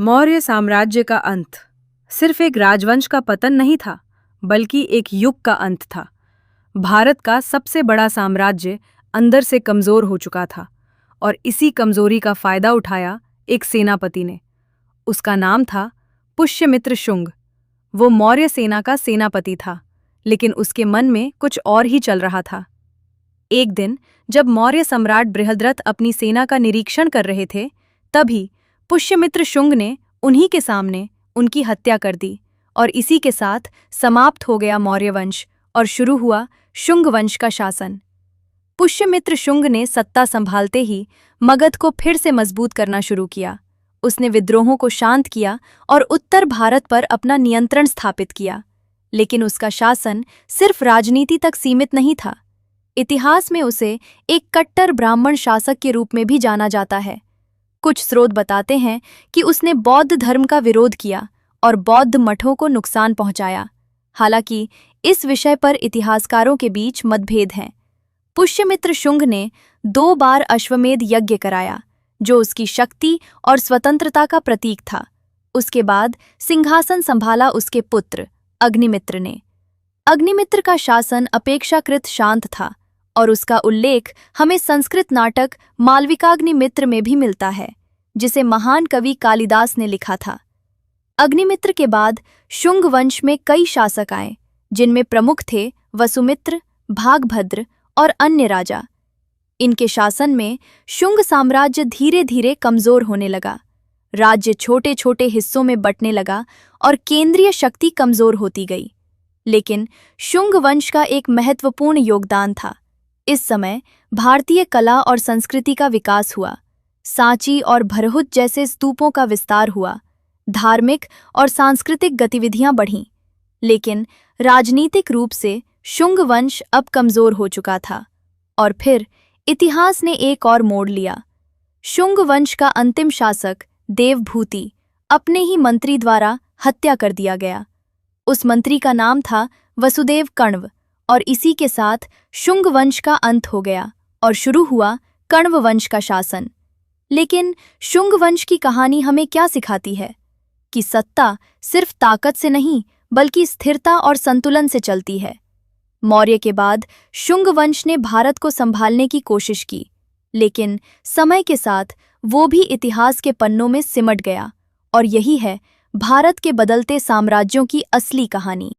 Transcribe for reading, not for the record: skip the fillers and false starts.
मौर्य साम्राज्य का अंत सिर्फ एक राजवंश का पतन नहीं था, बल्कि एक युग का अंत था। भारत का सबसे बड़ा साम्राज्य अंदर से कमजोर हो चुका था और इसी कमजोरी का फायदा उठाया एक सेनापति ने। उसका नाम था पुष्यमित्र शुंग। वो मौर्य सेना का सेनापति था, लेकिन उसके मन में कुछ और ही चल रहा था। एक दिन जब मौर्य सम्राट बृहद्रथ अपनी सेना का निरीक्षण कर रहे थे, तभी पुष्यमित्र शुंग ने उन्हीं के सामने उनकी हत्या कर दी और इसी के साथ समाप्त हो गया मौर्य वंश और शुरू हुआ शुंग वंश का शासन। पुष्यमित्र शुंग ने सत्ता संभालते ही मगध को फिर से मजबूत करना शुरू किया। उसने विद्रोहों को शांत किया और उत्तर भारत पर अपना नियंत्रण स्थापित किया। लेकिन उसका शासन सिर्फ राजनीति तक सीमित नहीं था। इतिहास में उसे एक कट्टर ब्राह्मण शासक के रूप में भी जाना जाता है। कुछ स्रोत बताते हैं कि उसने बौद्ध धर्म का विरोध किया और बौद्ध मठों को नुकसान पहुंचाया। हालांकि इस विषय पर इतिहासकारों के बीच मतभेद हैं। पुष्यमित्र शुंग ने 2 बार अश्वमेध यज्ञ कराया, जो उसकी शक्ति और स्वतंत्रता का प्रतीक था। उसके बाद सिंहासन संभाला उसके पुत्र अग्निमित्र ने। अग्निमित्र का शासन अपेक्षाकृत शांत था और उसका उल्लेख हमें संस्कृत नाटक मालविकाग्निमित्र में भी मिलता है, जिसे महान कवि कालिदास ने लिखा था। अग्निमित्र के बाद शुंग वंश में कई शासक आए, जिनमें प्रमुख थे वसुमित्र, भागभद्र और अन्य राजा। इनके शासन में शुंग साम्राज्य धीरे धीरे कमजोर होने लगा। राज्य छोटे छोटे हिस्सों में बंटने लगा और केंद्रीय शक्ति कमजोर होती गई। लेकिन शुंग वंश का एक महत्वपूर्ण योगदान था। इस समय भारतीय कला और संस्कृति का विकास हुआ। सांची और भरहुत जैसे स्तूपों का विस्तार हुआ। धार्मिक और सांस्कृतिक गतिविधियां बढ़ीं। लेकिन राजनीतिक रूप से शुंग वंश अब कमजोर हो चुका था। और फिर इतिहास ने एक और मोड़ लिया। शुंग वंश का अंतिम शासक देवभूति अपने ही मंत्री द्वारा हत्या कर दिया गया। उस मंत्री का नाम था वसुदेव कण्व और इसी के साथ शुंग वंश का अंत हो गया और शुरू हुआ कण्व वंश का शासन। लेकिन शुंग वंश की कहानी हमें क्या सिखाती है? कि सत्ता सिर्फ ताकत से नहीं, बल्कि स्थिरता और संतुलन से चलती है। मौर्य के बाद शुंग वंश ने भारत को संभालने की कोशिश की, लेकिन समय के साथ वो भी इतिहास के पन्नों में सिमट गया। और यही है भारत के बदलते साम्राज्यों की असली कहानी।